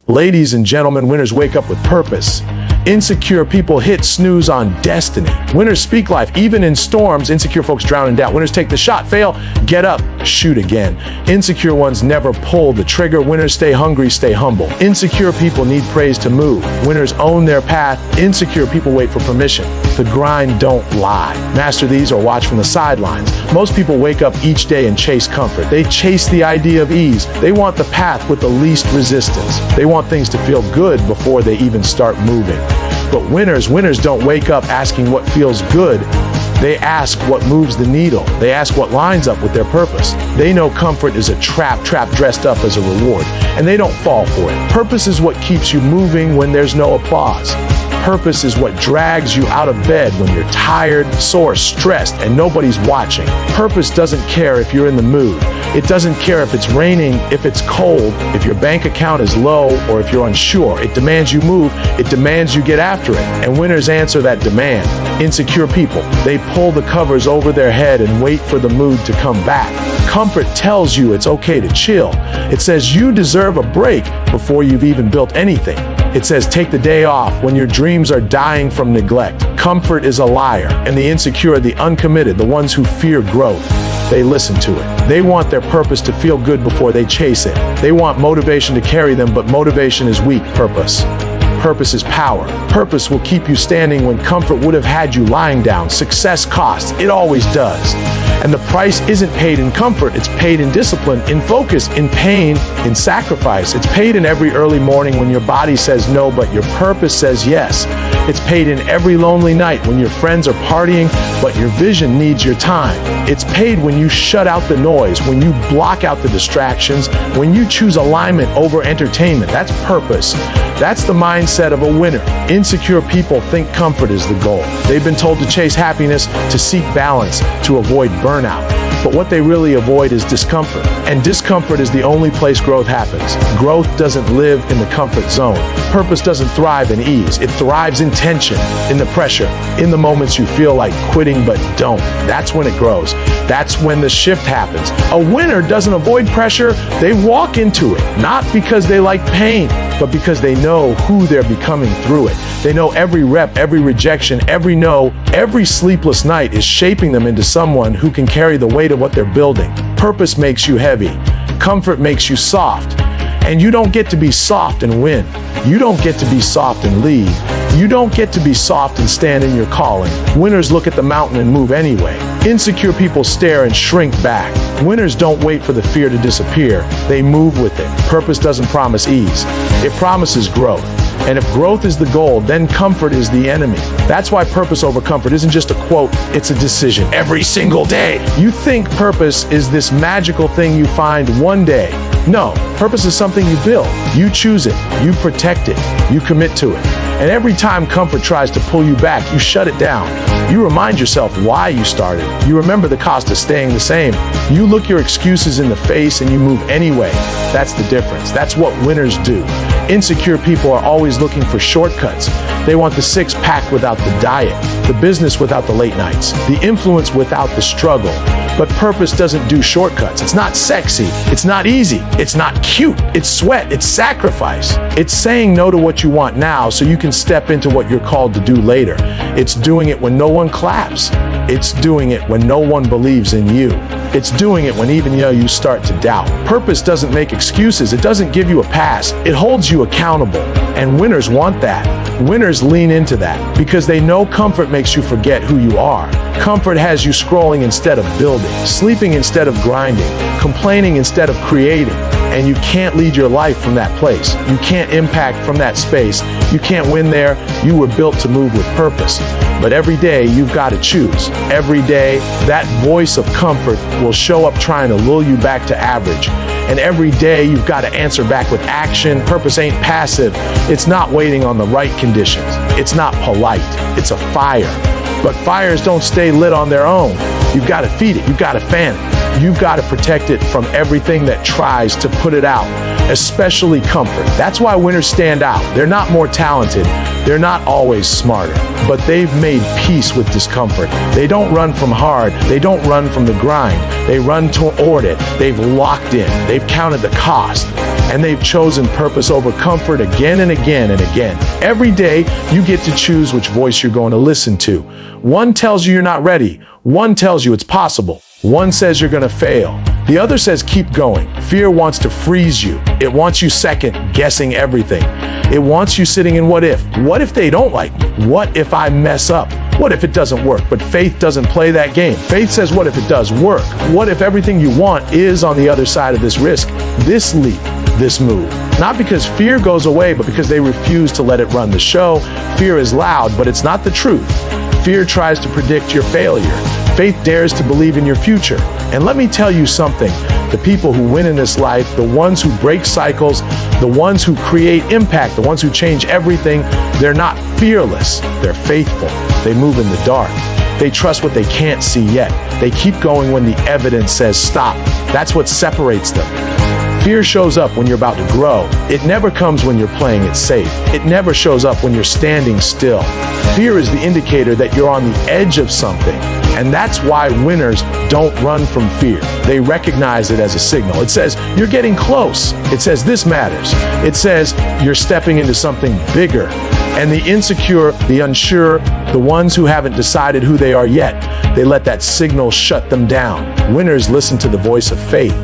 Ladies and gentlemen, winners wake up with purpose. Insecure people hit snooze on destiny. Winners speak life. Even in storms, insecure folks drown in doubt. Winners take the shot, fail, get up, shoot again. Insecure ones never pull the trigger. Winners stay hungry, stay humble. Insecure people need praise to move. Winners own their path. Insecure people wait for permission. The grind don't lie. Master these or watch from the sidelines. Most people wake up each day and chase comfort. They chase the idea of ease. They want the path with the least resistance. They want things to feel good before they even start moving. But winners don't wake up asking what feels good. They ask what moves the needle. They ask what lines up with their purpose. They know comfort is a trap dressed up as a reward, and they don't fall for it. Purpose is what keeps you moving when there's no applause. Purpose is what drags you out of bed when you're tired, sore, stressed, and nobody's watching. Purpose doesn't care if you're in the mood. It doesn't care if it's raining, if it's cold, if your bank account is low, or if you're unsure. It demands you move. It demands you get after it. And winners answer that demand. Insecure people, they pull the covers over their head and wait for the mood to come back. Comfort tells you it's okay to chill. It says you deserve a break before you've even built anything. It says take the day off when your dreams are dying from neglect. Comfort is a liar, and the insecure, the uncommitted, the ones who fear growth, they listen to it. They want their purpose to feel good before they chase it. They want motivation to carry them, but motivation is weak purpose. Purpose is power. Purpose will keep you standing when comfort would have had you lying down. Success costs. It always does. And the price isn't paid in comfort. It's paid in discipline, in focus, in pain, in sacrifice. It's paid in every early morning when your body says no, but your purpose says yes. It's paid in every lonely night when your friends are partying, but your vision needs your time. It's paid when you shut out the noise, when you block out the distractions, when you choose alignment over entertainment. That's purpose. That's the mindset of a winner. Insecure people think comfort is the goal. They've been told to chase happiness, to seek balance, to avoid burnout. But what they really avoid is discomfort. And discomfort is the only place growth happens. Growth doesn't live in the comfort zone. Purpose doesn't thrive in ease. It thrives in tension, in the pressure, in the moments you feel like quitting but don't. That's when it grows. That's when the shift happens. A winner doesn't avoid pressure. They walk into it, not because they like pain, but because they know who they're becoming through it. They know every rep, every rejection, every no, every sleepless night is shaping them into someone who can carry the weight of what they're building. Purpose makes you heavy. Comfort makes you soft. And you don't get to be soft and win. You don't get to be soft and lead. You don't get to be soft and stand in your calling. Winners look at the mountain and move anyway. Insecure people stare and shrink back. Winners don't wait for the fear to disappear. They move with it. Purpose doesn't promise ease. It promises growth. And if growth is the goal, then comfort is the enemy. That's why purpose over comfort isn't just a quote, it's a decision every single day. You think purpose is this magical thing you find one day. No, purpose is something you build. You choose it, you protect it, you commit to it. And every time comfort tries to pull you back, you shut it down. You remind yourself why you started. You remember the cost of staying the same. You look your excuses in the face and you move anyway. That's the difference. That's what winners do. Insecure people are always looking for shortcuts. They want the six-pack without the diet, the business without the late nights, the influence without the struggle. But purpose doesn't do shortcuts. It's not sexy. It's not easy. It's not cute. It's sweat. It's sacrifice. It's saying no to what you want now so you can step into what you're called to do later. It's doing it when no one claps. It's doing it when no one believes in you. It's doing it when even you start to doubt. Purpose doesn't make excuses. It doesn't give you a pass. It holds you accountable. And winners want that. Winners lean into that because they know comfort makes you forget who you are. Comfort has you scrolling instead of building, sleeping instead of grinding, complaining instead of creating. And you can't lead your life from that place. You can't impact from that space. You can't win there. You were built to move with purpose. But every day you've got to choose. Every day that voice of comfort will show up trying to lull you back to average. And every day you've got to answer back with action. Purpose ain't passive. It's not waiting on the right conditions. It's not polite. It's a fire. But fires don't stay lit on their own. You've got to feed it. You've got to fan it. You've got to protect it from everything that tries to put it out. especially comfort. That's why winners stand out. They're not more talented. They're not always smarter, but they've made peace with discomfort. They don't run from hard. They don't run from the grind. They run toward it. They've locked in. They've counted the cost. And they've chosen purpose over comfort again and again and again. Every day, you get to choose which voice you're going to listen to. One tells you you're not ready. One tells you it's possible. One says you're going to fail. The other says keep going. Fear wants to freeze you. It wants you second guessing everything. It wants you sitting in what if. What if they don't like me? What if I mess up? What if it doesn't work? But faith doesn't play that game. Faith says, what if it does work? What if everything you want is on the other side of this risk, this leap, this move? Not because fear goes away, but because they refuse to let it run the show. Fear is loud, but it's not the truth. Fear tries to predict your failure. Faith dares to believe in your future. And let me tell you something. The people who win in this life, the ones who break cycles, the ones who create impact, the ones who change everything, they're not fearless. They're faithful. They move in the dark. They trust what they can't see yet. They keep going when the evidence says stop. That's what separates them. Fear shows up when you're about to grow. It never comes when you're playing it safe. It never shows up when you're standing still. Fear is the indicator that you're on the edge of something. And that's why winners don't run from fear. They recognize it as a signal. It says, you're getting close. It says, this matters. It says, you're stepping into something bigger. And the insecure, the unsure, the ones who haven't decided who they are yet, they let that signal shut them down. Winners listen to the voice of faith.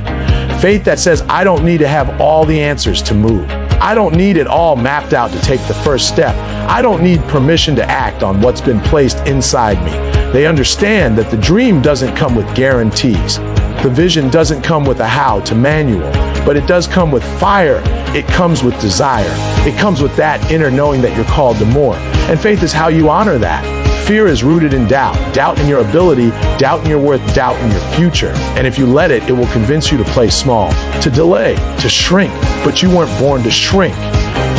Faith that says, I don't need to have all the answers to move. I don't need it all mapped out to take the first step. I don't need permission to act on what's been placed inside me. They understand that the dream doesn't come with guarantees. The vision doesn't come with a how-to manual, but it does come with fire. It comes with desire. It comes with that inner knowing that you're called to more. And faith is how you honor that. Fear is rooted in doubt. Doubt in your ability, doubt in your worth, doubt in your future. And if you let it, it will convince you to play small, to delay, to shrink. But you weren't born to shrink.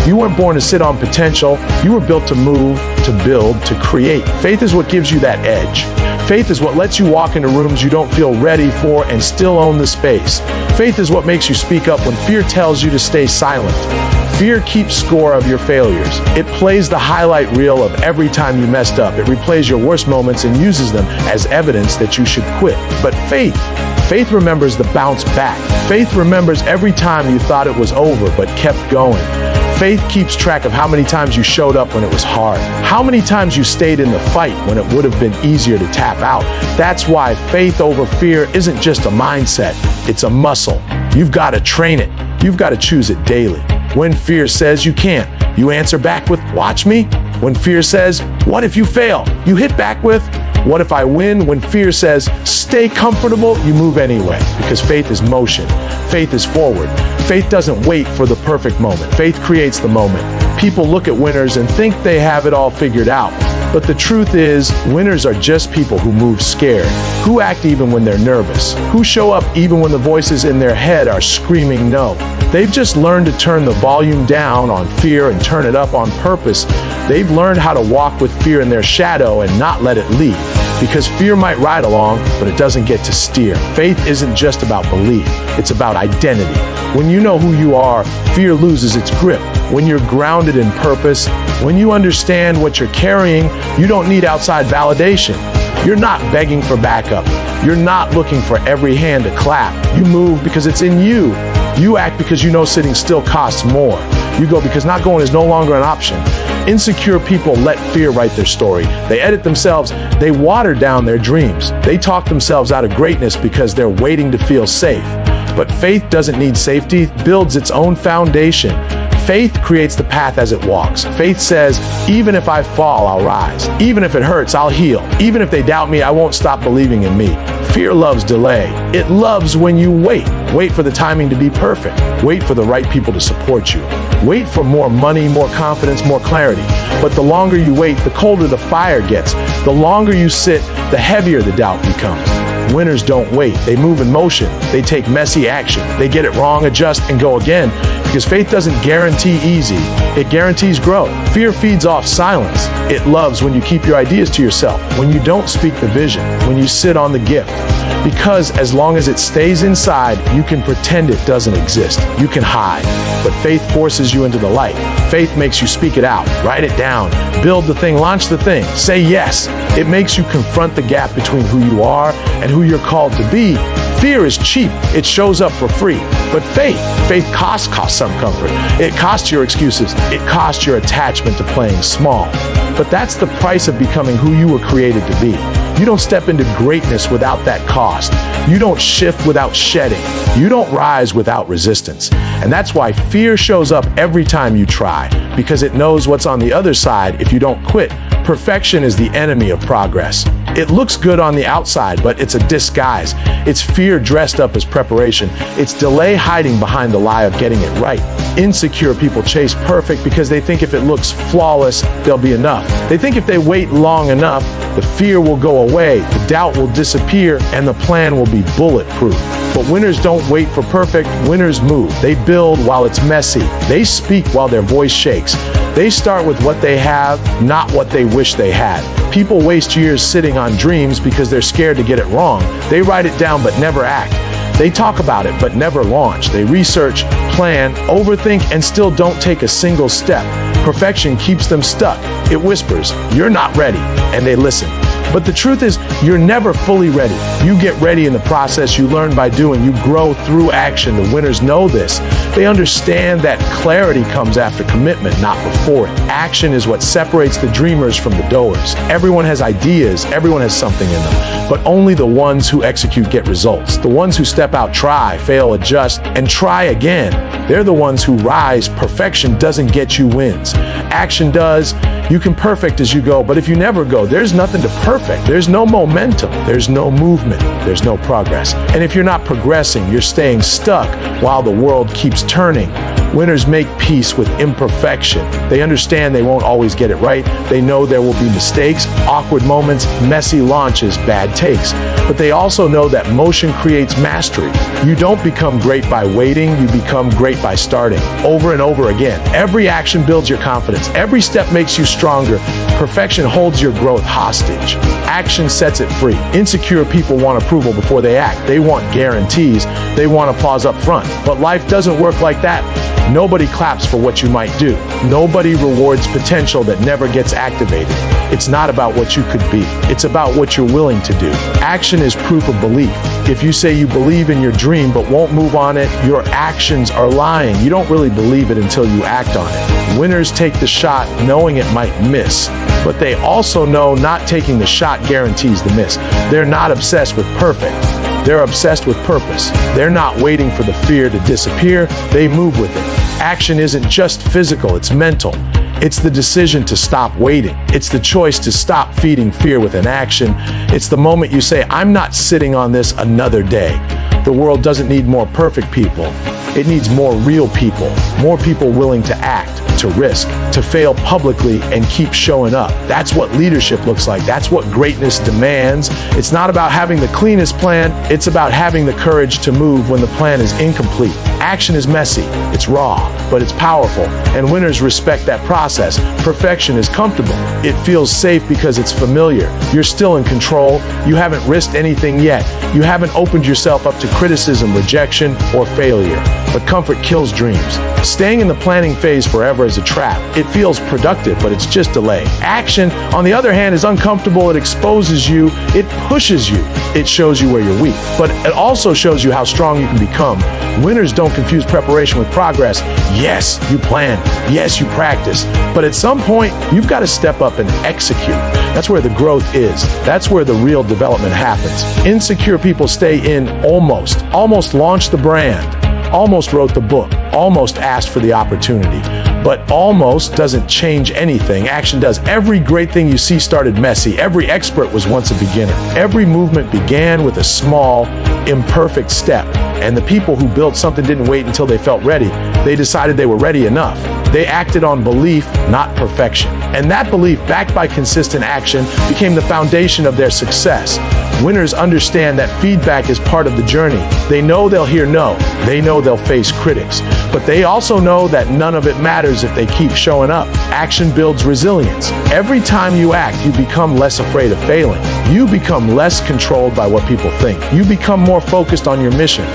You weren't born to sit on potential. You were built to move, to build, to create. Faith is what gives you that edge. Faith is what lets you walk into rooms you don't feel ready for and still own the space. Faith is what makes you speak up when fear tells you to stay silent. Fear keeps score of your failures. It plays the highlight reel of every time you messed up. It replays your worst moments and uses them as evidence that you should quit. But faith remembers the bounce back. Faith remembers every time you thought it was over but kept going. Faith keeps track of how many times you showed up when it was hard, how many times you stayed in the fight when it would have been easier to tap out. That's why faith over fear isn't just a mindset, it's a muscle. You've got to train it. You've got to choose it daily. When fear says you can't, you answer back with, watch me. When fear says, what if you fail? You hit back with, what if I win? When fear says, stay comfortable, you move anyway, because faith is motion. Faith is forward. Faith doesn't wait for the perfect moment. Faith creates the moment. People look at winners and think they have it all figured out. But the truth is, winners are just people who move scared, who act even when they're nervous, who show up even when the voices in their head are screaming no. They've just learned to turn the volume down on fear and turn it up on purpose. They've learned how to walk with fear in their shadow and not let it lead. Because fear might ride along, but it doesn't get to steer. Faith isn't just about belief, it's about identity. When you know who you are, fear loses its grip. When you're grounded in purpose, when you understand what you're carrying, you don't need outside validation. You're not begging for backup. You're not looking for every hand to clap. You move because it's in you. You act because you know sitting still costs more. You go because not going is no longer an option. Insecure people let fear write their story. They edit themselves. They water down their dreams. They talk themselves out of greatness because they're waiting to feel safe. But faith doesn't need safety, it builds its own foundation. Faith creates the path as it walks. Faith says, even if I fall, I'll rise. Even if it hurts, I'll heal. Even if they doubt me, I won't stop believing in me. Fear loves delay. It loves when you wait. Wait for the timing to be perfect. Wait for the right people to support you. Wait for more money, more confidence, more clarity. But the longer you wait, the colder the fire gets. The longer you sit, the heavier the doubt becomes. Winners don't wait. They move in motion. They take messy action. They get it wrong, adjust, and go again. Because faith doesn't guarantee easy. It guarantees growth. Fear feeds off silence. It loves when you keep your ideas to yourself, when you don't speak the vision, when you sit on the gift. Because as long as it stays inside, you can pretend it doesn't exist. You can hide. But faith forces you into the light. Faith makes you speak it out, write it down, build the thing, launch the thing, say yes. It makes you confront the gap between who you are and who you're called to be. Fear is cheap. It shows up for free. But faith costs some comfort. It costs your excuses. It costs your attachment to playing small. But that's the price of becoming who you were created to be. You don't step into greatness without that cost. You don't shift without shedding. You don't rise without resistance. And that's why fear shows up every time you try, because it knows what's on the other side if you don't quit. Perfection is the enemy of progress. It looks good on the outside, but it's a disguise. It's fear dressed up as preparation. It's delay hiding behind the lie of getting it right. Insecure people chase perfect because they think if it looks flawless, they'll be enough. They think if they wait long enough, the fear will go away, the doubt will disappear, and the plan will be bulletproof. But winners don't wait for perfect. Winners move. They build while it's messy. They speak while their voice shakes. They start with what they have, not what they wish they had. People waste years sitting on dreams because they're scared to get it wrong. They write it down but never act. They talk about it but never launch. They research, plan, overthink, and still don't take a single step. Perfection keeps them stuck. It whispers, "You're not ready," and they listen. But the truth is, you're never fully ready. You get ready in the process. You learn by doing. You grow through action. The winners know this. They understand that clarity comes after commitment, not before it. Action is what separates the dreamers from the doers. Everyone has ideas. Everyone has something in them. But only the ones who execute get results. The ones who step out, try, fail, adjust, and try again. They're the ones who rise. Perfection doesn't get you wins. Action does. You can perfect as you go, but if you never go, there's nothing to perfect. There's no momentum. There's no movement. There's no progress. And if you're not progressing, you're staying stuck while the world keeps turning. Winners make peace with imperfection. They understand they won't always get it right. They know there will be mistakes, awkward moments, messy launches, bad takes. But they also know that motion creates mastery. You don't become great by waiting. You become great by starting over and over again. Every action builds your confidence. Every step makes you stronger. Perfection holds your growth hostage. Action sets it free. Insecure people want approval before they act. They want guarantees. They want applause up front. But life doesn't work like that. Nobody claps for what you might do. Nobody rewards potential that never gets activated. It's not about what you could be. It's about what you're willing to do. Action is proof of belief. If you say you believe in your dream but won't move on it, your actions are lying. You don't really believe it until you act on it. Winners take the shot knowing it might miss, but they also know not taking the shot guarantees the miss. They're not obsessed with perfect. They're obsessed with purpose. They're not waiting for the fear to disappear. They move with it. Action isn't just physical, it's mental. It's the decision to stop waiting. It's the choice to stop feeding fear with an action. It's the moment you say, "I'm not sitting on this another day." The world doesn't need more perfect people. It needs more real people. More people willing to act, to risk, to fail publicly and keep showing up. That's what leadership looks like. That's what greatness demands. It's not about having the cleanest plan. It's about having the courage to move when the plan is incomplete. Action is messy. It's raw, but it's powerful. And winners respect that process. Perfection is comfortable. It feels safe because it's familiar. You're still in control. You haven't risked anything yet. You haven't opened yourself up to criticism, rejection, or failure. But comfort kills dreams. Staying in the planning phase forever is a trap. It feels productive, but it's just delay. Action, on the other hand, is uncomfortable. It exposes you. It pushes you. It shows you where you're weak. But it also shows you how strong you can become. Winners don't confuse preparation with progress. Yes, you plan. Yes, you practice. But at some point, you've got to step up and execute. That's where the growth is. That's where the real development happens. Insecure people stay in almost launched the brand, almost wrote the book, almost asked for the opportunity. But almost doesn't change anything. Action does. Every great thing you see started messy. Every expert was once a beginner. Every movement began with a small, imperfect step. And the people who built something didn't wait until they felt ready. They decided they were ready enough. They acted on belief, not perfection. And that belief, backed by consistent action, became the foundation of their success. Winners understand that feedback is part of the journey. They know they'll hear no. They know they'll face critics. But they also know that none of it matters if they keep showing up. Action builds resilience. Every time you act, you become less afraid of failing. You become less controlled by what people think. You become more focused on your mission.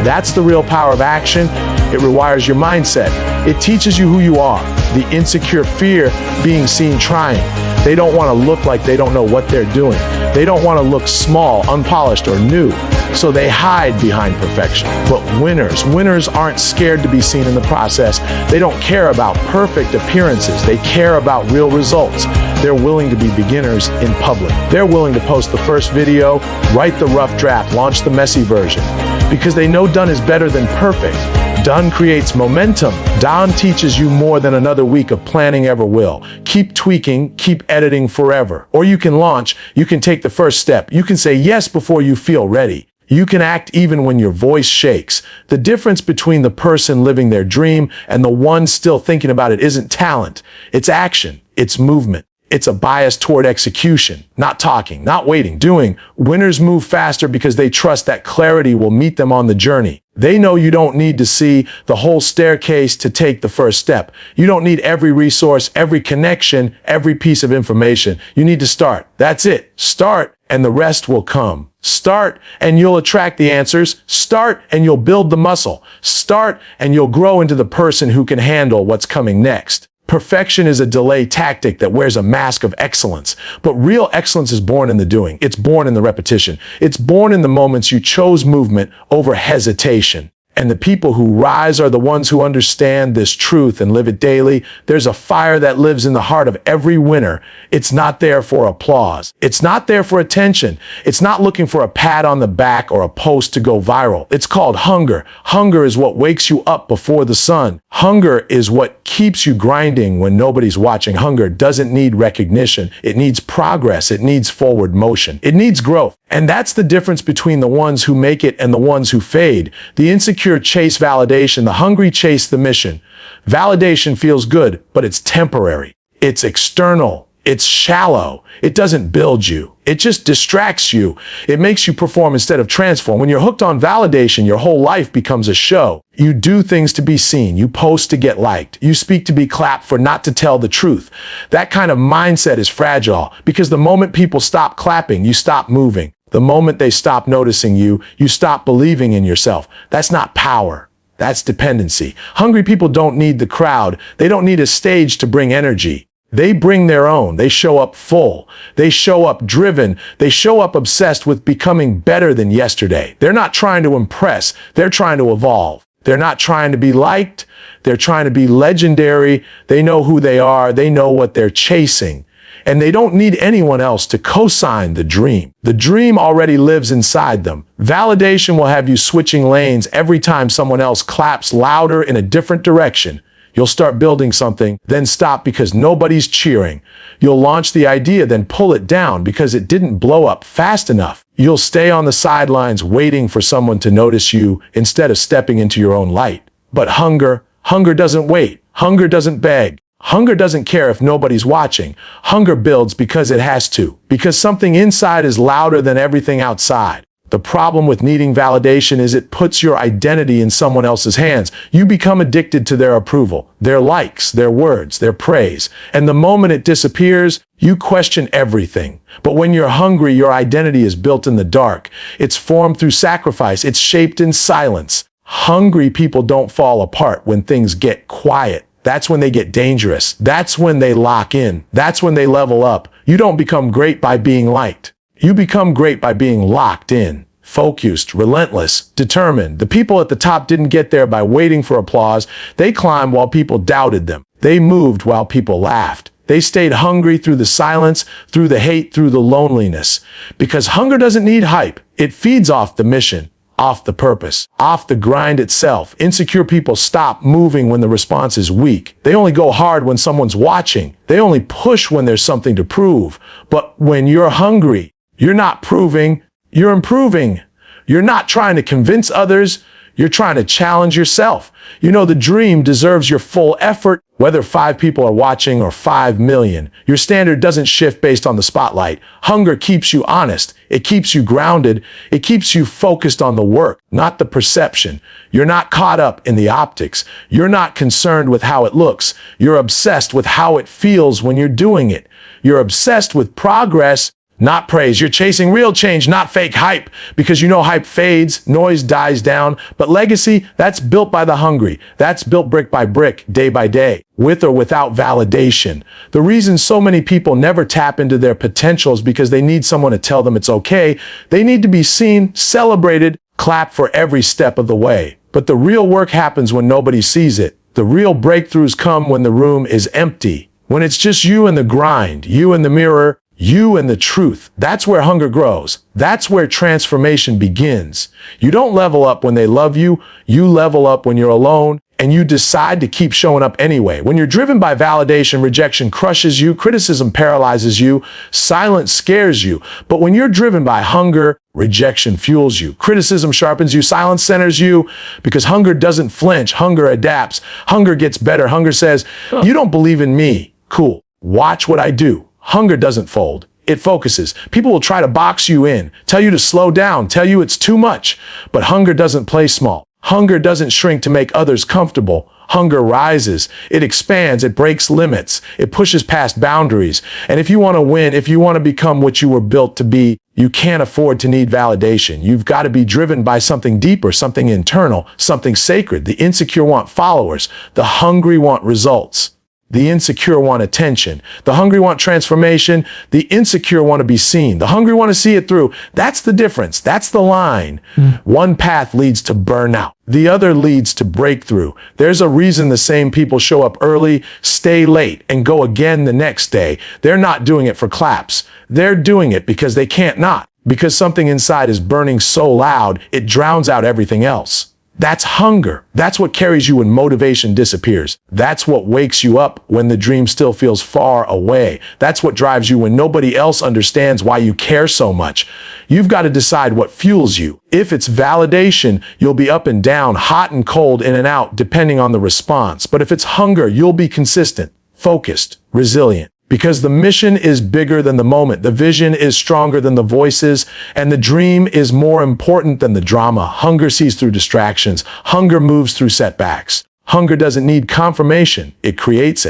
That's the real power of action. It rewires your mindset. It teaches you who you are. The insecure fear being seen trying. They don't want to look like they don't know what they're doing. They don't want to look small, unpolished, or new. So they hide behind perfection. But winners aren't scared to be seen in the process. They don't care about perfect appearances. They care about real results. They're willing to be beginners in public. They're willing to post the first video, write the rough draft, launch the messy version. Because they know done is better than perfect. Done creates momentum. Done teaches you more than another week of planning ever will. Keep tweaking, keep editing forever. Or you can launch, you can take the first step. You can say yes before you feel ready. You can act even when your voice shakes. The difference between the person living their dream and the one still thinking about it isn't talent. It's action. It's movement. It's a bias toward execution, not talking, not waiting, doing. Winners move faster because they trust that clarity will meet them on the journey. They know you don't need to see the whole staircase to take the first step. You don't need every resource, every connection, every piece of information. You need to start. That's it. Start, and the rest will come. Start, and you'll attract the answers. Start, and you'll build the muscle. Start, and you'll grow into the person who can handle what's coming next. Perfection is a delay tactic that wears a mask of excellence. But real excellence is born in the doing. It's born in the repetition. It's born in the moments you chose movement over hesitation. And the people who rise are the ones who understand this truth and live it daily. There's a fire that lives in the heart of every winner. It's not there for applause. It's not there for attention. It's not looking for a pat on the back or a post to go viral. It's called hunger. Hunger is what wakes you up before the sun. Hunger is what keeps you grinding when nobody's watching. Hunger doesn't need recognition. It needs progress. It needs forward motion. It needs growth. And that's the difference between the ones who make it and the ones who fade. The insecure chase validation, the hungry chase the mission. Validation feels good, but it's temporary. It's external. It's shallow. It doesn't build you. It just distracts you. It makes you perform instead of transform. When you're hooked on validation, your whole life becomes a show. You do things to be seen. You post to get liked. You speak to be clapped for, not to tell the truth. That kind of mindset is fragile because the moment people stop clapping, you stop moving. The moment they stop noticing you, you stop believing in yourself. That's not power. That's dependency. Hungry people don't need the crowd. They don't need a stage to bring energy. They bring their own. They show up full. They show up driven. They show up obsessed with becoming better than yesterday. They're not trying to impress. They're trying to evolve. They're not trying to be liked. They're trying to be legendary. They know who they are. They know what they're chasing. And they don't need anyone else to co-sign the dream. The dream already lives inside them. Validation will have you switching lanes every time someone else claps louder in a different direction. You'll start building something, then stop because nobody's cheering. You'll launch the idea, then pull it down because it didn't blow up fast enough. You'll stay on the sidelines waiting for someone to notice you instead of stepping into your own light. But hunger doesn't wait. Hunger doesn't beg. Hunger doesn't care if nobody's watching. Hunger builds because it has to, because something inside is louder than everything outside. The problem with needing validation is it puts your identity in someone else's hands. You become addicted to their approval, their likes, their words, their praise. And the moment it disappears, you question everything. But when you're hungry, your identity is built in the dark. It's formed through sacrifice. It's shaped in silence. Hungry people don't fall apart when things get quiet. That's when they get dangerous. That's when they lock in. That's when they level up. You don't become great by being liked. You become great by being locked in, focused, relentless, determined. The people at the top didn't get there by waiting for applause. They climbed while people doubted them. They moved while people laughed. They stayed hungry through the silence, through the hate, through the loneliness. Because hunger doesn't need hype. It feeds off the mission, off the purpose, off the grind itself. Insecure people stop moving when the response is weak. They only go hard when someone's watching. They only push when there's something to prove. But when you're hungry, you're not proving, you're improving. You're not trying to convince others, You're trying to challenge yourself. You know the dream deserves your full effort, whether 5 people are watching or 5 million. Your standard doesn't shift based on the spotlight. Hunger keeps you honest. It keeps you grounded. It keeps you focused on the work, not the perception. You're not caught up in the optics. You're not concerned with how it looks. You're obsessed with how it feels when you're doing it. You're obsessed with progress, not praise. You're chasing real change, not fake hype, because you know hype fades, noise dies down, but legacy, that's built by the hungry. That's built brick by brick, day by day, with or without validation. The reason so many people never tap into their potential is because they need someone to tell them it's okay. They need to be seen, celebrated, clapped for every step of the way. But the real work happens when nobody sees it. The real breakthroughs come when the room is empty, when it's just you and the grind, you and the mirror, you and the truth. That's where hunger grows. That's where transformation begins. You don't level up when they love you. You level up when you're alone, and you decide to keep showing up anyway. When you're driven by validation, rejection crushes you, criticism paralyzes you, silence scares you. But when you're driven by hunger, rejection fuels you, criticism sharpens you, silence centers you, because hunger doesn't flinch, hunger adapts, hunger gets better. Hunger says, you don't believe in me. Cool. Watch what I do. Hunger doesn't fold. It focuses. People will try to box you in, tell you to slow down, tell you it's too much. But hunger doesn't play small. Hunger doesn't shrink to make others comfortable. Hunger rises. It expands. It breaks limits. It pushes past boundaries. And if you want to win, if you want to become what you were built to be, you can't afford to need validation. You've got to be driven by something deeper, something internal, something sacred. The insecure want followers. The hungry want results. The insecure want attention. The hungry want transformation. The insecure want to be seen. The hungry want to see it through. That's the difference. That's the line. One path leads to burnout. The other leads to breakthrough. There's a reason the same people show up early, stay late, and go again the next day. They're not doing it for claps. They're doing it because they can't not. Because something inside is burning so loud, it drowns out everything else. That's hunger. That's what carries you when motivation disappears. That's what wakes you up when the dream still feels far away. That's what drives you when nobody else understands why you care so much. You've got to decide what fuels you. If it's validation, you'll be up and down, hot and cold, in and out, depending on the response. But if it's hunger, you'll be consistent, focused, resilient. Because the mission is bigger than the moment, the vision is stronger than the voices, and the dream is more important than the drama. Hunger sees through distractions. Hunger moves through setbacks. Hunger doesn't need confirmation, it creates it.